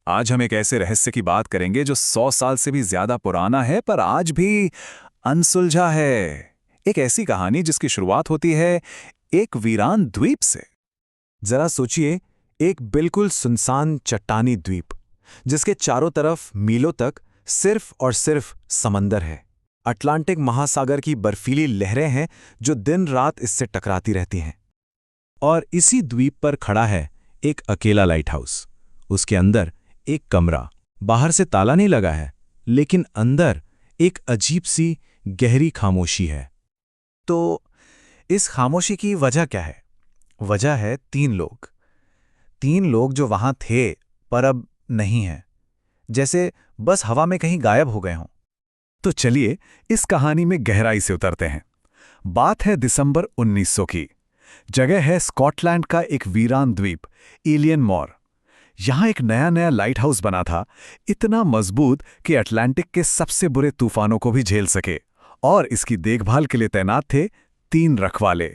आज हम एक ऐसे रहस्य की बात करेंगे जो 100 साल से भी ज्यादा पुराना है पर आज भी अनसुलझा है। एक ऐसी कहानी जिसकी शुरुआत होती है एक वीरान द्वीप से। जरा सोचिए, एक बिल्कुल सुनसान चट्टानी द्वीप जिसके चारों तरफ मीलों तक सिर्फ और सिर्फ समंदर है। अटलांटिक महासागर की बर्फीली लहरें हैं जो दिन रात इससे टकराती रहती हैं। और इसी द्वीप पर खड़ा है एक अकेला लाइट हाउस। उसके अंदर एक कमरा, बाहर से ताला नहीं लगा है, लेकिन अंदर एक अजीब सी गहरी खामोशी है। तो इस खामोशी की वजह क्या है? वजह है तीन लोग जो वहां थे पर अब नहीं हैं, जैसे बस हवा में कहीं गायब हो गए हों। तो चलिए इस कहानी में गहराई से उतरते हैं। बात है दिसंबर 1900 की। जगह है स्कॉटलैंड का एक वीरान द्वीप एलियन मोर। यहां एक नया नया लाइट हाउस बना था, इतना मजबूत कि अटलांटिक के सबसे बुरे तूफानों को भी झेल सके। और इसकी देखभाल के लिए तैनात थे 3 रखवाले।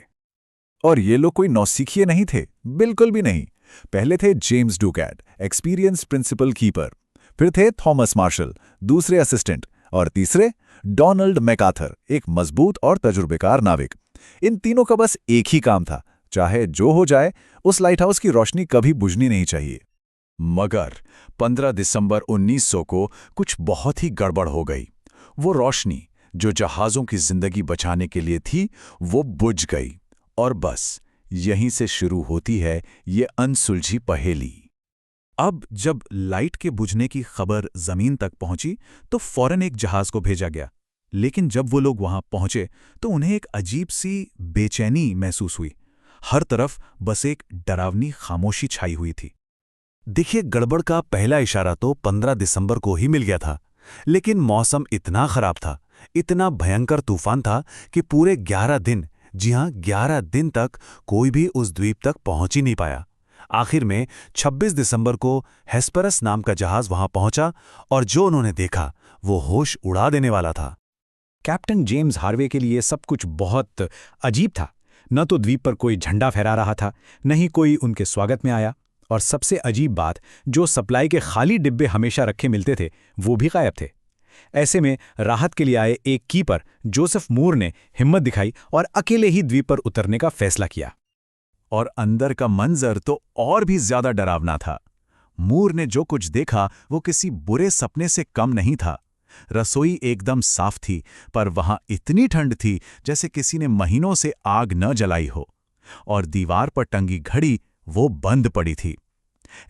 और ये लोग कोई नौसिखिए नहीं थे, बिल्कुल भी नहीं। पहले थे जेम्स डुकैट, एक्सपीरियंस प्रिंसिपल कीपर। फिर थे थॉमस मार्शल, दूसरे असिस्टेंट। और तीसरे डोनाल्ड मैकार्थर, एक मजबूत और तजुर्बेकार नाविक। इन तीनों का बस एक ही काम था, चाहे जो हो जाए उस लाइट हाउस की रोशनी कभी बुझनी नहीं चाहिए। मगर 15 दिसंबर 1900 को कुछ बहुत ही गड़बड़ हो गई। वो रोशनी जो जहाज़ों की जिंदगी बचाने के लिए थी, वो बुझ गई। और बस यहीं से शुरू होती है ये अनसुलझी पहेली। अब जब लाइट के बुझने की खबर जमीन तक पहुंची तो फौरन एक जहाज को भेजा गया। लेकिन जब वो लोग वहां पहुंचे तो उन्हें एक अजीब सी बेचैनी महसूस हुई। हर तरफ बस एक डरावनी खामोशी छाई हुई थी। देखिए, गड़बड़ का पहला इशारा तो 15 दिसंबर को ही मिल गया था, लेकिन मौसम इतना खराब था, इतना भयंकर तूफान था कि पूरे 11 दिन, जी हां 11 दिन तक कोई भी उस द्वीप तक पहुंच ही नहीं पाया। आखिर में 26 दिसंबर को हेस्पेरस नाम का जहाज वहां पहुंचा और जो उन्होंने देखा वो होश उड़ा देने वाला था। कैप्टन जेम्स हार्वे के लिए सब कुछ बहुत अजीब था। न तो द्वीप पर कोई झंडा फहरा रहा था, न ही कोई उनके स्वागत में आया। और सबसे अजीब बात, जो सप्लाई के खाली डिब्बे हमेशा रखे मिलते थे वो भी गायब थे। ऐसे में राहत के लिए आए एक कीपर जोसेफ मूर ने हिम्मत दिखाई और अकेले ही द्वीप पर उतरने का फैसला किया। और अंदर का मंजर तो और भी ज्यादा डरावना था। मूर ने जो कुछ देखा वो किसी बुरे सपने से कम नहीं था। रसोई एकदम साफ थी, पर वहां इतनी ठंड थी जैसे किसी ने महीनों से आग न जलाई हो। और दीवार पर टंगी घड़ी वो बंद पड़ी थी।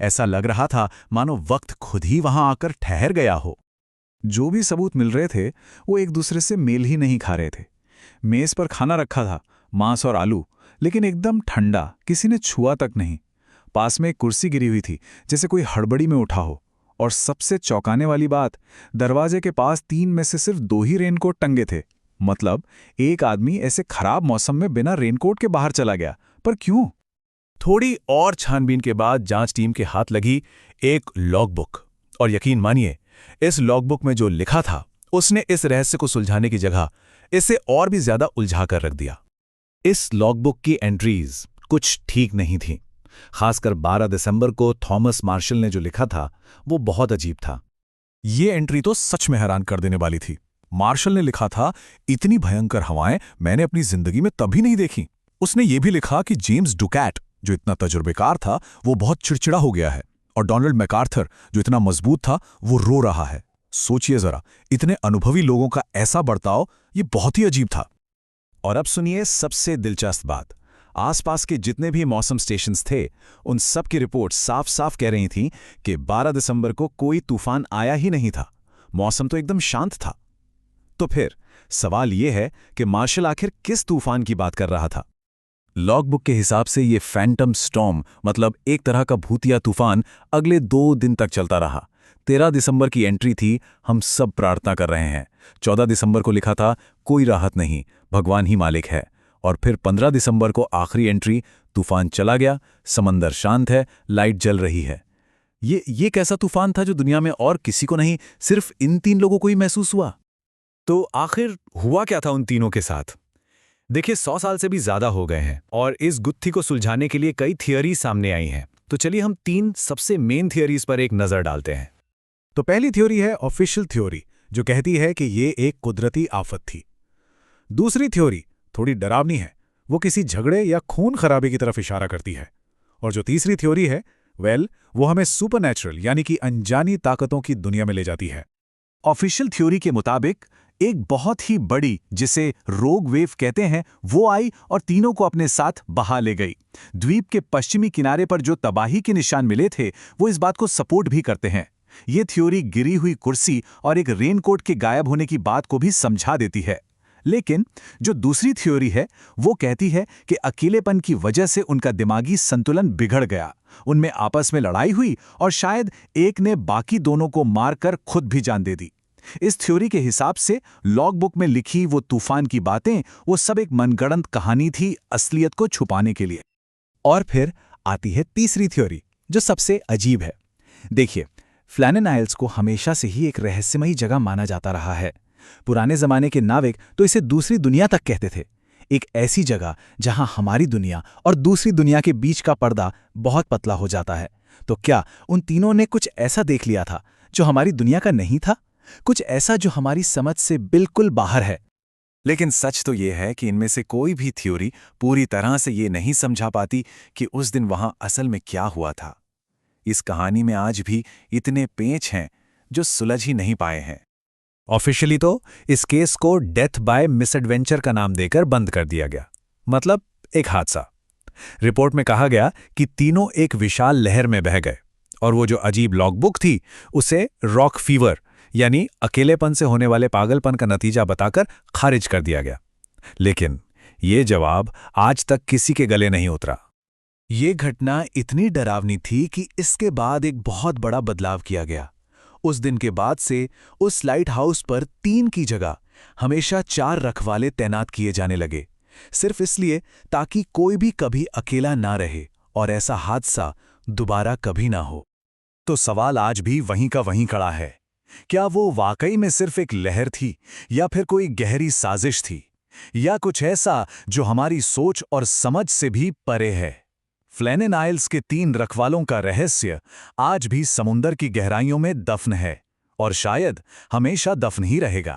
ऐसा लग रहा था मानो वक्त खुद ही वहां आकर ठहर गया हो। जो भी सबूत मिल रहे थे वो एक दूसरे से मेल ही नहीं खा रहे थे। मेज पर खाना रखा था, मांस और आलू, लेकिन एकदम ठंडा, किसी ने छुआ तक नहीं। पास में एक कुर्सी गिरी हुई थी, जैसे कोई हड़बड़ी में उठा हो। और सबसे चौंकाने वाली बात, दरवाजे के पास 3 में से सिर्फ 2 ही रेनकोट टंगे थे। मतलब एक आदमी ऐसे खराब मौसम में बिना रेनकोट के बाहर चला गया, पर क्यों? थोड़ी और छानबीन के बाद जांच टीम के हाथ लगी एक लॉगबुक। और यकीन मानिए, इस लॉगबुक में जो लिखा था उसने इस रहस्य को सुलझाने की जगह इसे और भी ज्यादा उलझा कर रख दिया। इस लॉगबुक की एंट्रीज कुछ ठीक नहीं थीं। खासकर 12 दिसंबर को थॉमस मार्शल ने जो लिखा था वो बहुत अजीब था। ये एंट्री तो सच में हैरान कर देने वाली थी। मार्शल ने लिखा था, इतनी भयंकर हवाएं मैंने अपनी जिंदगी में तभी नहीं देखी। उसने ये भी लिखा कि जेम्स डुकैट, जो इतना तजुर्बेकार था, वो बहुत चिड़चिड़ा हो गया है। और डोनाल्ड मैकार्थर, जो इतना मजबूत था, वो रो रहा है। सोचिए जरा, इतने अनुभवी लोगों का ऐसा बर्ताव, ये बहुत ही अजीब था। और अब सुनिए सबसे दिलचस्प बात। आसपास के जितने भी मौसम स्टेशंस थे, उन सब की रिपोर्ट साफ साफ कह रही थीं कि 12 दिसंबर को कोई तूफान आया ही नहीं था। मौसम तो एकदम शांत था। तो फिर सवाल यह है कि मार्शल आखिर किस तूफान की बात कर रहा था? लॉगबुक के हिसाब से ये फैंटम स्टॉर्म, मतलब एक तरह का भूतिया तूफान, अगले 2 दिन तक चलता रहा। 13 दिसंबर की एंट्री थी, हम सब प्रार्थना कर रहे हैं। 14 दिसंबर को लिखा था, कोई राहत नहीं, भगवान ही मालिक है। और फिर 15 दिसंबर को आखिरी एंट्री, तूफान चला गया, समंदर शांत है, लाइट जल रही है। ये कैसा तूफान था जो दुनिया में और किसी को नहीं, सिर्फ इन 3 लोगों को ही महसूस हुआ? तो आखिर हुआ क्या था उन तीनों के साथ? देखिए, 100 साल से भी ज्यादा हो गए हैं और इस गुत्थी को सुलझाने के लिए कई थियरी सामने आई हैं। तो चलिए हम 3 सबसे मेन थियरीज पर एक नजर डालते हैं। तो पहली थ्योरी है ऑफिशियल थ्योरी, जो कहती है कि ये एक कुदरती आफत थी। दूसरी थ्योरी थोड़ी डरावनी है, वो किसी झगड़े या खून खराबे की तरफ इशारा करती है। और जो तीसरी थ्योरी है, वो हमें सुपरनैचुरल यानी कि अनजानी ताकतों की दुनिया में ले जाती है। ऑफिशियल थ्योरी के मुताबिक एक बहुत ही बड़ी, जिसे रोग वेव कहते हैं, वो आई और तीनों को अपने साथ बहा ले गई। द्वीप के पश्चिमी किनारे पर जो तबाही के निशान मिले थे वो इस बात को सपोर्ट भी करते हैं। ये थ्योरी गिरी हुई कुर्सी और एक रेनकोट के गायब होने की बात को भी समझा देती है। लेकिन जो दूसरी थ्योरी है वो कहती है कि अकेलेपन की वजह से उनका दिमागी संतुलन बिगड़ गया, उनमें आपस में लड़ाई हुई और शायद एक ने बाकी दोनों को मारकर खुद भी जान दे दी। इस थ्योरी के हिसाब से लॉग बुक में लिखी वो तूफान की बातें वो सब एक मनगढ़ंत कहानी थी, असलियत को छुपाने के लिए। और फिर आती है तीसरी थ्योरी, जो सबसे अजीब है। देखिए, फ्लैनेन आइल्स को हमेशा से ही एक रहस्यमयी जगह माना जाता रहा है। पुराने जमाने के नाविक तो इसे दूसरी दुनिया तक कहते थे, एक ऐसी जगह जहां हमारी दुनिया और दूसरी दुनिया के बीच का पर्दा बहुत पतला हो जाता है। तो क्या उन तीनों ने कुछ ऐसा देख लिया था जो हमारी दुनिया का नहीं था, कुछ ऐसा जो हमारी समझ से बिल्कुल बाहर है? लेकिन सच तो ये है कि इनमें से कोई भी थ्योरी पूरी तरह से ये नहीं समझा पाती कि उस दिन वहां असल में क्या हुआ था। इस कहानी में आज भी इतने पेंच हैं जो सुलझ ही नहीं पाए हैं। ऑफिशियली तो इस केस को डेथ बाय मिसएडवेंचर का नाम देकर बंद कर दिया गया, मतलब एक हादसा। रिपोर्ट में कहा गया कि तीनों एक विशाल लहर में बह गए और वो जो अजीब लॉगबुक थी उसे रॉक फीवर यानी अकेलेपन से होने वाले पागलपन का नतीजा बताकर खारिज कर दिया गया। लेकिन ये जवाब आज तक किसी के गले नहीं उतरा। ये घटना इतनी डरावनी थी कि इसके बाद एक बहुत बड़ा बदलाव किया गया। उस दिन के बाद से उस लाइट हाउस पर 3 की जगह हमेशा 4 रखवाले तैनात किए जाने लगे, सिर्फ इसलिए ताकि कोई भी कभी अकेला ना रहे और ऐसा हादसा दोबारा कभी ना हो। तो सवाल आज भी वहीं का वहीं खड़ा है, क्या वो वाकई में सिर्फ एक लहर थी या फिर कोई गहरी साजिश थी, या कुछ ऐसा जो हमारी सोच और समझ से भी परे है? फ्लैनेन आइल्स के 3 रखवालों का रहस्य आज भी समुंदर की गहराइयों में दफन है और शायद हमेशा दफन ही रहेगा।